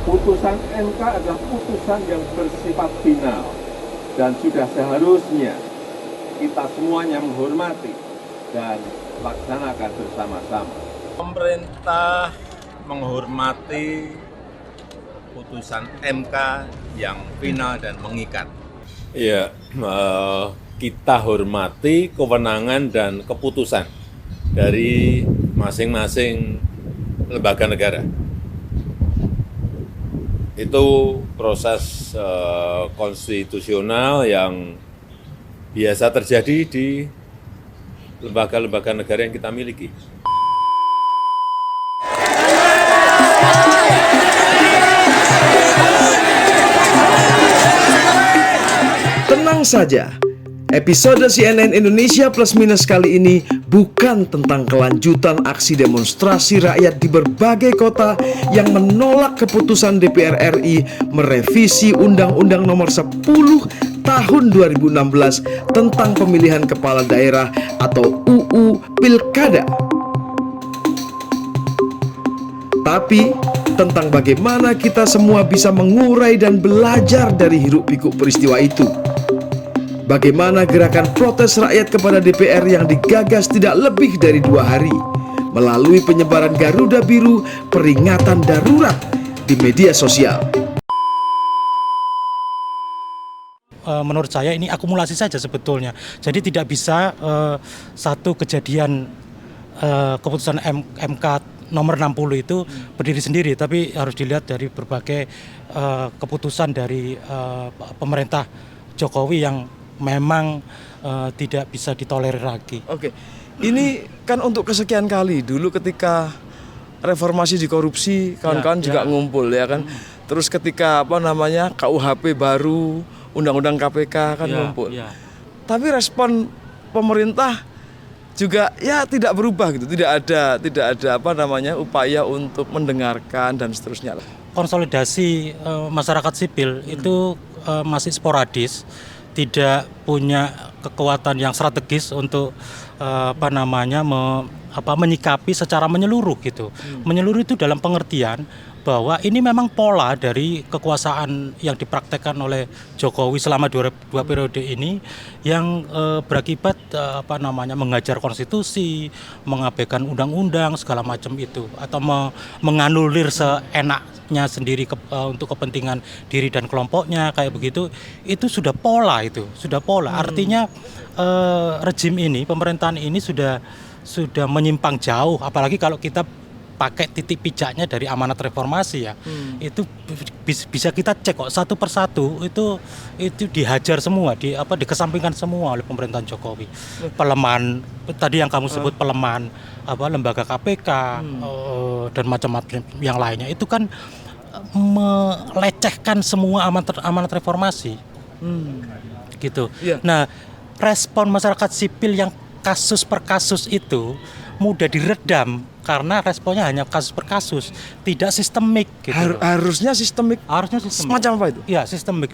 Putusan MK adalah putusan yang bersifat final dan sudah seharusnya kita semuanya menghormati dan laksanakan bersama-sama. Pemerintah menghormati putusan MK yang final dan mengikat. Ya, kita hormati kewenangan dan keputusan dari masing-masing lembaga negara. Itu proses konstitusional yang biasa terjadi di lembaga-lembaga negara yang kita miliki. Tenang saja, episode CNN Indonesia Plus Minus kali ini bukan tentang kelanjutan aksi demonstrasi rakyat di berbagai kota yang menolak keputusan DPR RI merevisi Undang-Undang Nomor 10 Tahun 2016 tentang pemilihan kepala daerah atau UU Pilkada. Tapi tentang bagaimana kita semua bisa mengurai dan belajar dari hiruk-pikuk peristiwa itu. Bagaimana gerakan protes rakyat kepada DPR yang digagas tidak lebih dari 2 hari melalui penyebaran Garuda Biru peringatan darurat di media sosial. Menurut saya ini akumulasi saja sebetulnya. Jadi tidak bisa satu kejadian keputusan MK nomor 60 itu berdiri sendiri, tapi harus dilihat dari berbagai keputusan dari pemerintah Jokowi yang memang tidak bisa ditolerir lagi. Oke, ini kan untuk kesekian kali. Dulu ketika reformasi di korupsi, kawan-kawan juga ngumpul ya kan. Terus ketika KUHP baru, Undang-Undang KPK kan ngumpul. Tapi respon pemerintah juga ya tidak berubah gitu. Tidak ada upaya untuk mendengarkan dan seterusnya. Konsolidasi masyarakat sipil itu masih sporadis, tidak punya kekuatan yang strategis untuk menyikapi secara menyeluruh gitu. Menyeluruh itu dalam pengertian bahwa ini memang pola dari kekuasaan yang dipraktekkan oleh Jokowi selama dua periode ini yang berakibat menghajar konstitusi, mengabaikan undang-undang segala macam itu, atau menganulir seenaknya sendiri untuk kepentingan diri dan kelompoknya kayak begitu. Itu sudah pola Artinya rejim ini, pemerintahan ini sudah menyimpang jauh, apalagi kalau kita pakai titik pijaknya dari amanat reformasi ya. Itu bisa kita cek kok satu persatu itu dihajar semua, dikesampingkan semua oleh pemerintahan Jokowi. Pelemahan tadi yang kamu sebut, pelemahan lembaga KPK dan macam-macam yang lainnya, itu kan melecehkan semua amanat reformasi. Gitu. Nah, respon masyarakat sipil yang kasus per kasus itu mudah diredam karena responnya hanya kasus per kasus, tidak sistemik gitu. Harusnya sistemik. Semacam apa itu? Ya, sistemik.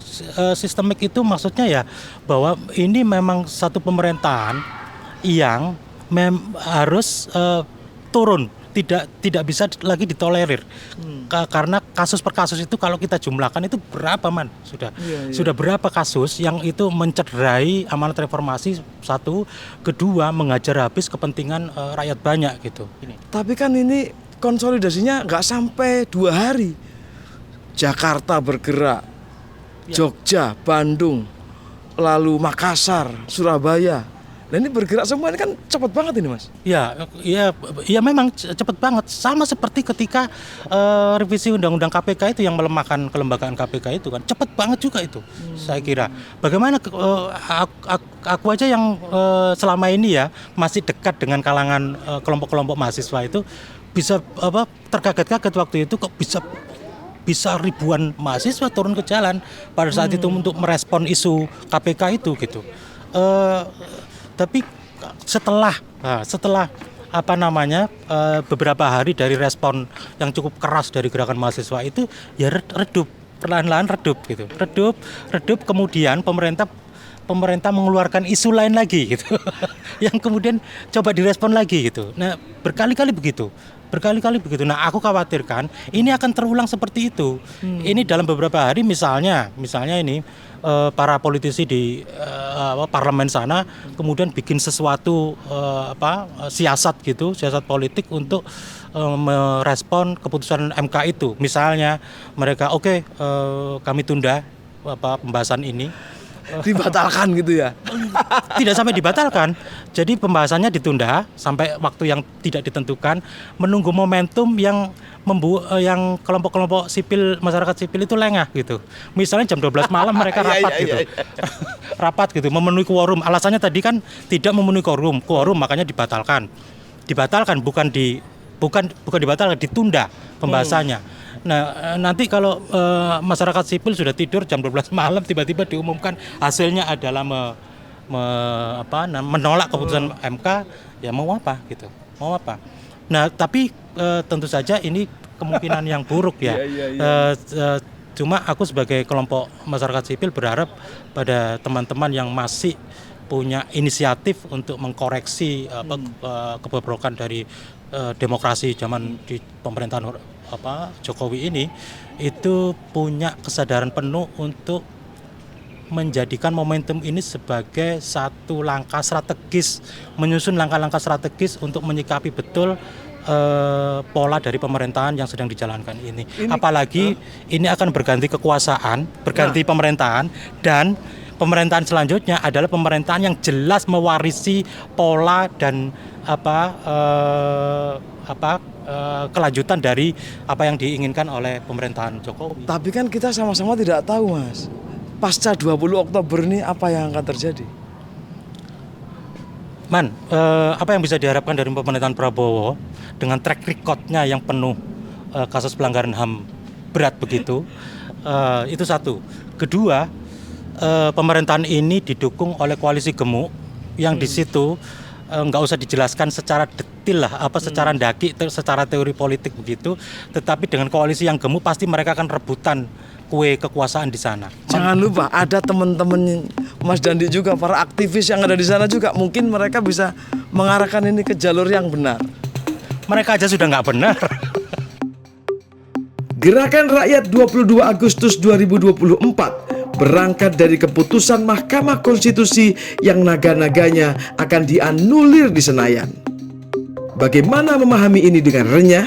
Sistemik itu maksudnya ya bahwa ini memang satu pemerintahan yang harus turun, tidak bisa lagi ditolerir. Karena kasus per kasus itu kalau kita jumlahkan itu berapa sudah berapa kasus yang itu mencederai amanat reformasi, satu, kedua mengajar habis kepentingan rakyat banyak gitu. Tapi kan ini konsolidasinya nggak sampai 2 hari. Jakarta bergerak, Jogja, Bandung, lalu Makassar, Surabaya. Nah ini bergerak semua, ini kan cepat banget ini Mas. Ya memang cepat banget. Sama seperti ketika revisi Undang-Undang KPK itu yang melemahkan kelembagaan KPK itu kan cepat banget juga itu. Saya kira. Bagaimana aku aja yang selama ini ya masih dekat dengan kalangan kelompok-kelompok mahasiswa itu bisa terkaget-kaget waktu itu kok bisa ribuan mahasiswa turun ke jalan pada saat itu untuk merespon isu KPK itu gitu. Tapi setelah beberapa hari dari respon yang cukup keras dari gerakan mahasiswa itu ya redup perlahan-lahan redup gitu. Redup kemudian pemerintah mengeluarkan isu lain lagi gitu. Yang kemudian coba direspon lagi gitu. Nah, berkali-kali begitu. Nah, aku khawatirkan ini akan terulang seperti itu. Ini dalam beberapa hari misalnya ini para politisi di parlemen sana kemudian bikin sesuatu siasat politik untuk merespon keputusan MK itu. Misalnya mereka kami tunda pembahasan ini. Dibatalkan gitu ya? Tidak sampai dibatalkan. Jadi pembahasannya ditunda sampai waktu yang tidak ditentukan, menunggu momentum yang kelompok-kelompok sipil, masyarakat sipil itu lengah gitu. Misalnya jam 12 malam mereka rapat gitu. Rapat gitu, memenuhi quorum. Alasannya tadi kan tidak memenuhi quorum, makanya dibatalkan. Bukan dibatalkan, ditunda pembahasannya. Nah, nanti kalau masyarakat sipil sudah tidur jam 12 malam tiba-tiba diumumkan hasilnya adalah menolak keputusan MK, ya mau apa gitu. Nah, tapi tentu saja ini kemungkinan yang buruk ya. Cuma aku sebagai kelompok masyarakat sipil berharap pada teman-teman yang masih punya inisiatif untuk mengkoreksi kebobrokan dari demokrasi zaman di pemerintahan Jokowi ini, itu punya kesadaran penuh untuk menjadikan momentum ini sebagai satu langkah strategis, menyusun langkah-langkah strategis untuk menyikapi betul pola dari pemerintahan yang sedang dijalankan ini. Apalagi ini akan berganti kekuasaan, berganti pemerintahan, dan pemerintahan selanjutnya adalah pemerintahan yang jelas mewarisi pola dan kelanjutan dari apa yang diinginkan oleh pemerintahan Jokowi. Tapi kan kita sama-sama tidak tahu, Mas. Pasca 20 Oktober ini apa yang akan terjadi? Apa yang bisa diharapkan dari pemerintahan Prabowo dengan track record-nya yang penuh kasus pelanggaran HAM berat begitu, itu satu. Kedua, pemerintahan ini didukung oleh koalisi gemuk yang di situ nggak usah dijelaskan secara detail lah, secara daki, secara teori politik begitu. Tetapi dengan koalisi yang gemuk pasti mereka akan rebutan kue kekuasaan di sana. Jangan lupa ada teman-teman Mas Dandi juga, para aktivis yang ada di sana juga, mungkin mereka bisa mengarahkan ini ke jalur yang benar. Mereka aja sudah nggak benar. Gerakan Rakyat 22 Agustus 2024 berangkat dari keputusan Mahkamah Konstitusi yang naga-naganya akan dianulir di Senayan. Bagaimana memahami ini dengan renyah?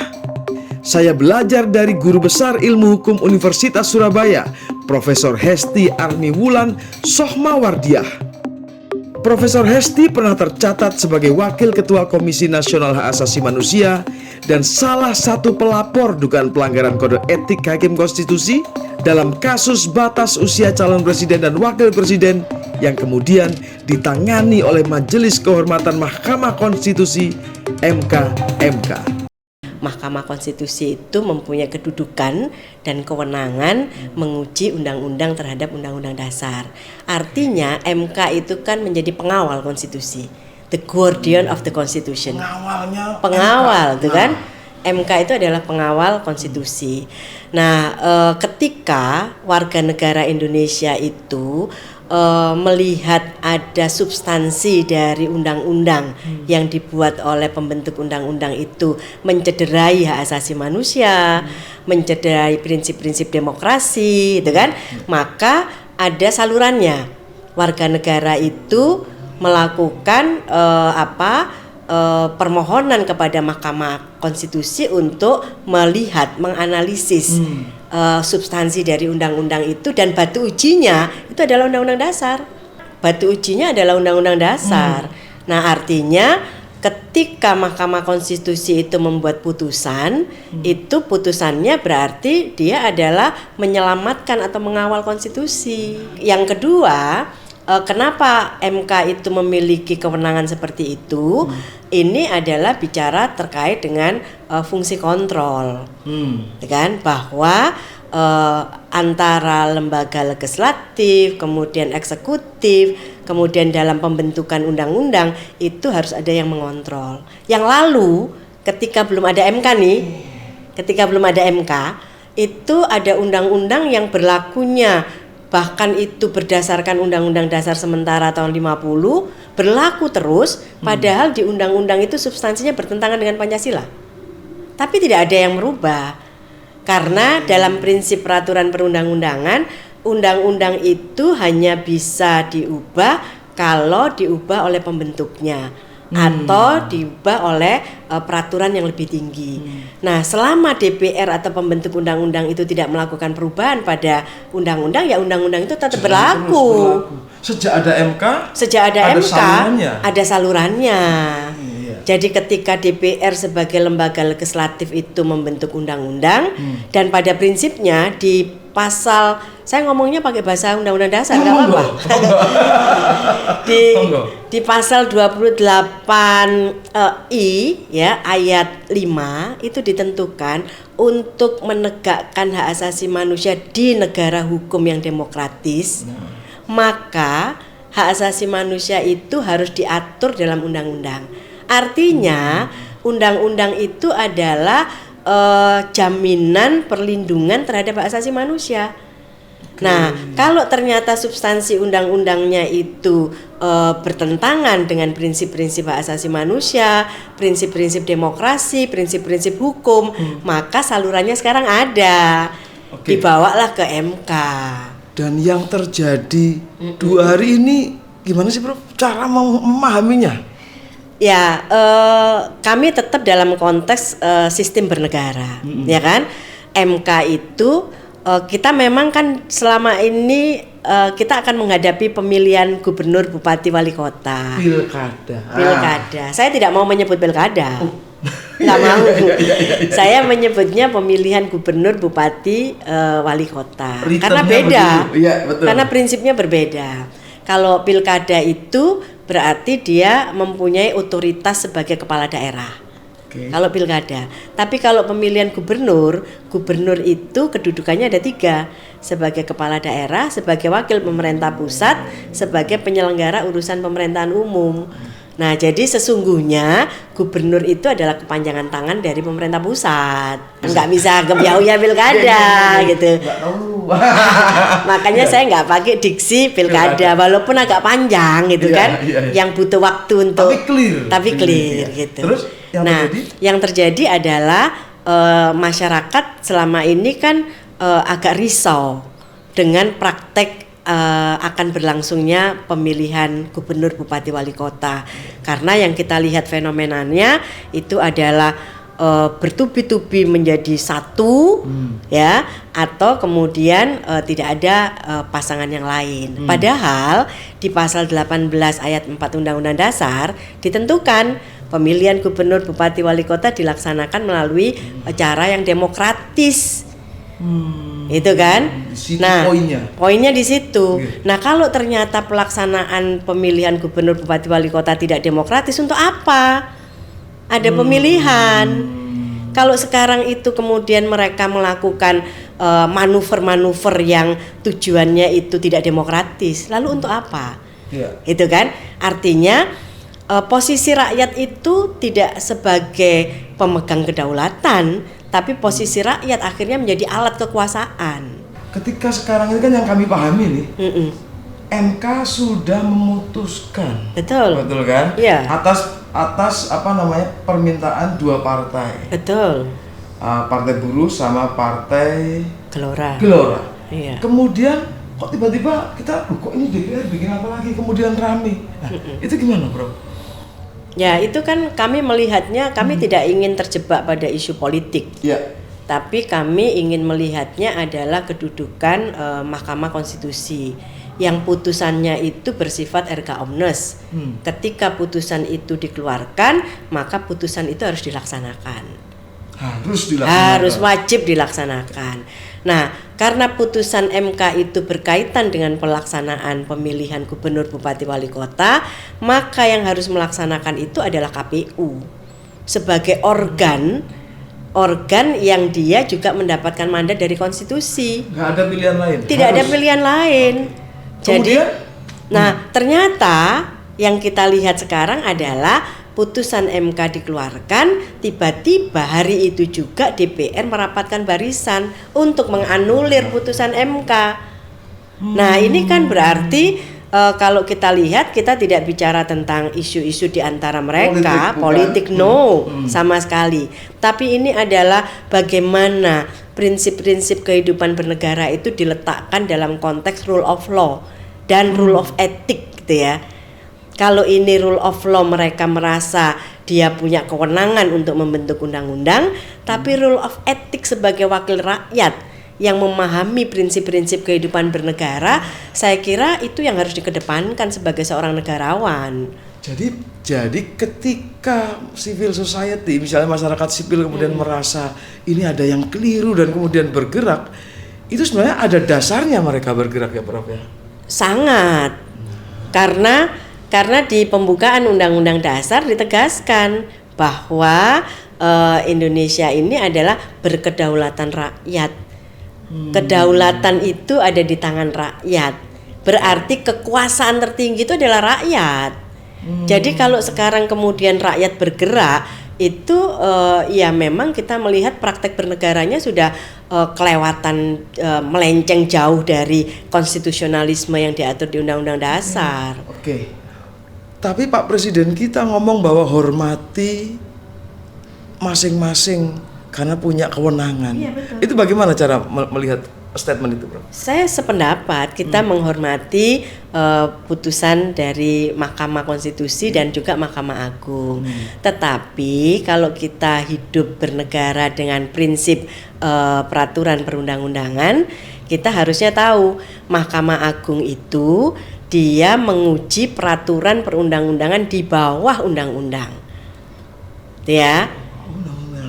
Saya belajar dari Guru Besar Ilmu Hukum Universitas Surabaya, Profesor Hesti Armiwulan Sohmawardiah. Profesor Hesti pernah tercatat sebagai Wakil Ketua Komisi Nasional Hak Asasi Manusia dan salah satu pelapor dugaan pelanggaran kode etik Hakim Konstitusi dalam kasus batas usia calon presiden dan wakil presiden yang kemudian ditangani oleh Majelis Kehormatan Mahkamah Konstitusi (MK). Mahkamah Konstitusi itu mempunyai kedudukan dan kewenangan menguji undang-undang terhadap undang-undang dasar. Artinya MK itu kan menjadi pengawal konstitusi, the guardian of the constitution. Pengawal, itu kan? MK itu adalah pengawal konstitusi. Nah, ketika warga negara Indonesia itu melihat ada substansi dari undang-undang yang dibuat oleh pembentuk undang-undang itu mencederai hak asasi manusia, mencederai prinsip-prinsip demokrasi, gitu kan? Maka ada salurannya. Warga negara itu melakukan permohonan kepada Mahkamah Konstitusi untuk melihat, menganalisis substansi dari undang-undang itu, dan batu ujinya itu adalah undang-undang dasar. Batu ujinya adalah undang-undang dasar. Nah, artinya ketika Mahkamah Konstitusi itu membuat putusan, itu putusannya berarti dia adalah menyelamatkan atau mengawal konstitusi. Yang kedua, kenapa MK itu memiliki kewenangan seperti itu? Ini adalah bicara terkait dengan fungsi kontrol, kan? Bahwa antara lembaga legislatif, kemudian eksekutif, kemudian dalam pembentukan undang-undang itu harus ada yang mengontrol. Yang lalu ketika belum ada MK nih, itu ada undang-undang yang berlakunya bahkan itu berdasarkan Undang-Undang Dasar sementara tahun 50 berlaku terus, padahal di undang-undang itu substansinya bertentangan dengan Pancasila. Tapi tidak ada yang merubah. Karena dalam prinsip peraturan perundang-undangan, undang-undang itu hanya bisa diubah kalau diubah oleh pembentuknya atau diubah oleh peraturan yang lebih tinggi. Nah, selama DPR atau pembentuk undang-undang itu tidak melakukan perubahan pada undang-undang, ya undang-undang itu tetap berlaku. Sejak ada MK, ada salurannya. Jadi ketika DPR sebagai lembaga legislatif itu membentuk undang-undang dan pada prinsipnya di pasal, saya ngomongnya pakai bahasa Undang-Undang Dasar nggak apa-apa. Di pasal 28 I ya ayat 5 itu ditentukan untuk menegakkan hak asasi manusia di negara hukum yang demokratis, maka hak asasi manusia itu harus diatur dalam undang-undang. Artinya undang-undang itu adalah jaminan perlindungan terhadap hak asasi manusia. Nah, kalau ternyata substansi undang-undangnya itu bertentangan dengan prinsip-prinsip hak asasi manusia, prinsip-prinsip demokrasi, prinsip-prinsip hukum, maka salurannya sekarang ada. Dibawalah ke MK. Dan yang terjadi 2 hari ini gimana sih, Prof? Cara memahaminya? Ya, kami tetap dalam konteks sistem bernegara, ya kan? MK itu kita memang kan selama ini kita akan menghadapi pemilihan gubernur, bupati, wali kota. Pilkada. Saya tidak mau menyebut pilkada. Nggak mau. Saya menyebutnya pemilihan gubernur, bupati, wali kota. Karena beda. Karena prinsipnya berbeda. Kalau pilkada itu berarti dia mempunyai otoritas sebagai kepala daerah. Kalau pilkada. Tapi kalau pemilihan gubernur itu kedudukannya ada 3. Sebagai kepala daerah, sebagai wakil pemerintah pusat, sebagai penyelenggara urusan pemerintahan umum. Nah, jadi sesungguhnya gubernur itu adalah kepanjangan tangan dari pemerintah pusat. Nggak bisa gebyau-ya pilkada gitu. Makanya saya nggak pakai diksi pilkada, walaupun agak panjang gitu kan, yang butuh waktu untuk. Tapi clear gitu. Terus yang terjadi adalah masyarakat selama ini kan agak risau dengan praktek akan berlangsungnya pemilihan gubernur, bupati, wali kota, karena yang kita lihat fenomenanya itu adalah bertubi-tubi menjadi satu, ya, atau kemudian tidak ada pasangan yang lain. Padahal di pasal 18 ayat 4 Undang-Undang Dasar ditentukan pemilihan gubernur, bupati, wali kota dilaksanakan melalui cara yang demokratis. Itu kan? Nah, poinnya di situ. Nah, kalau ternyata pelaksanaan pemilihan gubernur, bupati, wali kota tidak demokratis, untuk apa ada pemilihan? Kalau sekarang itu kemudian mereka melakukan manuver-manuver yang tujuannya itu tidak demokratis, lalu untuk apa? Itu kan? Artinya posisi rakyat itu tidak sebagai pemegang kedaulatan, tapi posisi rakyat akhirnya menjadi alat kekuasaan. Ketika sekarang ini kan yang kami pahami nih, MK sudah memutuskan, betul kan? Iya. Atas permintaan 2 partai. Betul. Partai Buruh sama Partai Gelora. Iya. Kemudian kok tiba-tiba kita, kok ini DPR bikin apa lagi? Kemudian rame. Itu gimana, Bro? Ya, itu kan kami melihatnya, kami tidak ingin terjebak pada isu politik. Tapi kami ingin melihatnya adalah kedudukan Mahkamah Konstitusi yang putusannya itu bersifat erga omnes. Ketika putusan itu dikeluarkan, maka putusan itu harus dilaksanakan. Harus wajib dilaksanakan. Nah, karena putusan MK itu berkaitan dengan pelaksanaan pemilihan gubernur, bupati, wali kota, maka yang harus melaksanakan itu adalah KPU sebagai organ yang dia juga mendapatkan mandat dari konstitusi. Nggak ada pilihan lain. Tidak ada pilihan lain. Jadi, nah ternyata yang kita lihat sekarang adalah putusan MK dikeluarkan, tiba-tiba hari itu juga DPR merapatkan barisan untuk menganulir putusan MK. Nah, ini kan berarti kalau kita lihat, kita tidak bicara tentang isu-isu di antara mereka, politik sama sekali. Tapi ini adalah bagaimana prinsip-prinsip kehidupan bernegara itu diletakkan dalam konteks rule of law dan rule of ethic gitu ya. Kalau ini rule of law, mereka merasa dia punya kewenangan untuk membentuk undang-undang, tapi rule of ethic sebagai wakil rakyat yang memahami prinsip-prinsip kehidupan bernegara, saya kira itu yang harus dikedepankan sebagai seorang negarawan. Jadi ketika civil society, misalnya masyarakat sipil kemudian merasa ini ada yang keliru dan kemudian bergerak, itu sebenarnya ada dasarnya mereka bergerak ya Prof ya? Sangat. Karena di pembukaan Undang-Undang Dasar ditegaskan bahwa Indonesia ini adalah berkedaulatan rakyat. Kedaulatan itu ada di tangan rakyat. Berarti kekuasaan tertinggi itu adalah rakyat. Jadi kalau sekarang kemudian rakyat bergerak, itu ya memang kita melihat praktek bernegaranya sudah kelewatan, melenceng jauh dari konstitusionalisme yang diatur di Undang-Undang Dasar. Oke. Tapi Pak Presiden kita ngomong bahwa hormati masing-masing karena punya kewenangan. Iya, betul. Itu bagaimana cara melihat statement itu, Bro? Saya sependapat kita menghormati putusan dari Mahkamah Konstitusi dan juga Mahkamah Agung. Tetapi kalau kita hidup bernegara dengan prinsip peraturan perundang-undangan, kita harusnya tahu Mahkamah Agung itu dia menguji peraturan perundang-undangan di bawah undang-undang. Ya.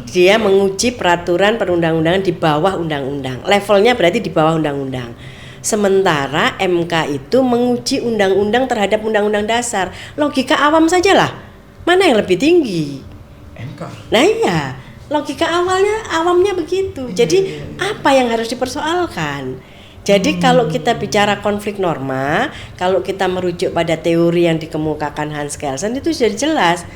Dia menguji peraturan perundang-undangan di bawah undang-undang. Levelnya berarti di bawah undang-undang. Sementara MK itu menguji undang-undang terhadap undang-undang dasar. Logika awam sajalah. Mana yang lebih tinggi? MK. Nah iya, logika awamnya begitu. Jadi apa yang harus dipersoalkan? Jadi kalau kita bicara konflik norma, kalau kita merujuk pada teori yang dikemukakan Hans Kelsen itu sudah jelas.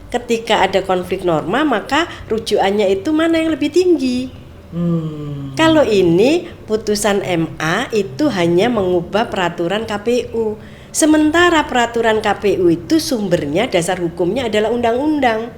Ketika ada konflik norma, maka rujukannya itu mana yang lebih tinggi. Kalau ini putusan MA itu hanya mengubah peraturan KPU. Sementara peraturan KPU itu sumbernya, dasar hukumnya adalah undang-undang.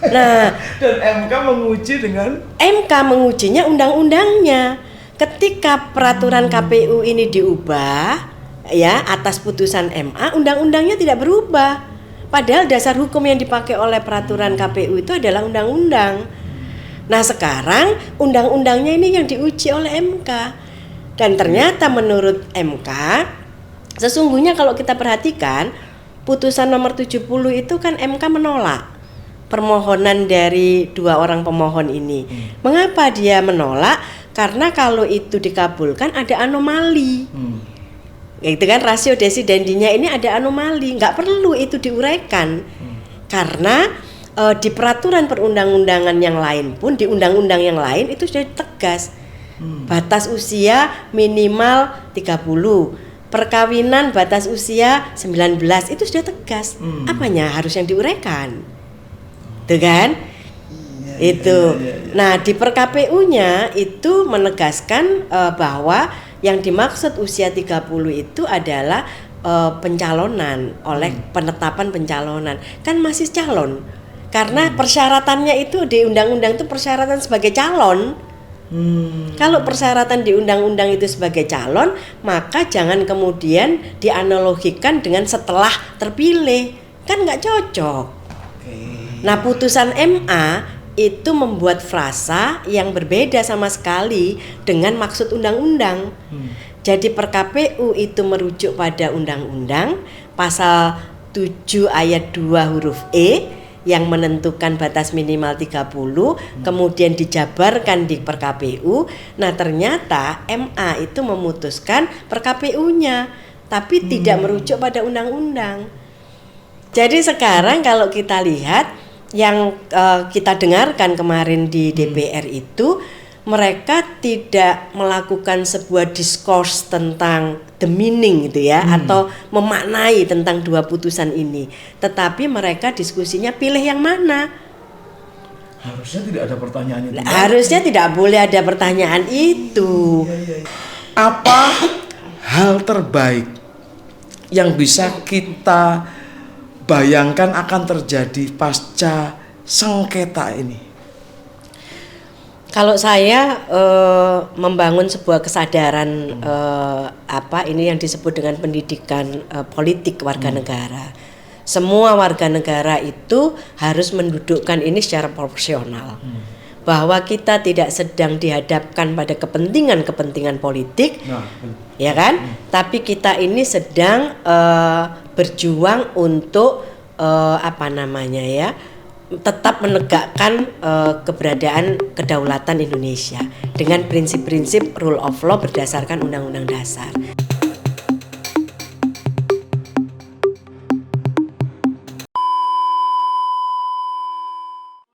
Nah, dan MK menguji dengan? MK mengujinya undang-undangnya. Ketika peraturan KPU ini diubah, ya atas putusan MA, undang-undangnya tidak berubah. Padahal dasar hukum yang dipakai oleh peraturan KPU itu adalah undang-undang. Nah sekarang undang-undangnya ini yang diuji oleh MK. Dan ternyata menurut MK, sesungguhnya kalau kita perhatikan, putusan nomor 70 itu kan MK menolak permohonan dari dua orang pemohon ini. Mengapa dia menolak? Karena kalau itu dikabulkan ada anomali. Itu kan rasio desidendinya ini ada anomali, nggak perlu itu diuraikan. Karena di peraturan perundang-undangan yang lain pun, di undang-undang yang lain itu sudah tegas. Batas usia minimal 30, perkawinan batas usia 19, itu sudah tegas. Apanya harus yang diuraikan? Tuh kan? Itu. Nah, di per-KPU-nya itu menegaskan bahwa yang dimaksud usia 30 itu adalah pencalonan oleh penetapan pencalonan. Kan masih calon. Karena persyaratannya itu di undang-undang itu persyaratan sebagai calon. Kalau persyaratan di undang-undang itu sebagai calon, maka jangan kemudian dianalogikan dengan setelah terpilih. Kan nggak cocok. Nah, putusan MA itu membuat frasa yang berbeda sama sekali dengan maksud undang-undang. Jadi per KPU itu merujuk pada undang-undang pasal 7 ayat 2 huruf E yang menentukan batas minimal 30, kemudian dijabarkan di per KPU. Nah ternyata MA itu memutuskan per KPU-nya, tapi tidak merujuk pada undang-undang. Jadi sekarang kalau kita lihat yang kita dengarkan kemarin di DPR itu mereka tidak melakukan sebuah diskurs tentang the meaning gitu ya, atau memaknai tentang dua putusan ini, tetapi mereka diskusinya pilih yang mana. Harusnya tidak ada pertanyaan itu. Harusnya tidak boleh ada pertanyaan itu. Apa hal terbaik yang bisa kita bayangkan akan terjadi pasca sengketa ini? Kalau saya membangun sebuah kesadaran ini yang disebut dengan pendidikan politik warga negara. Semua warga negara itu harus mendudukkan ini secara proporsional. Bahwa kita tidak sedang dihadapkan pada kepentingan-kepentingan politik, ya kan? Tapi kita ini sedang berjuang untuk tetap menegakkan keberadaan kedaulatan Indonesia dengan prinsip-prinsip rule of law berdasarkan Undang-Undang Dasar.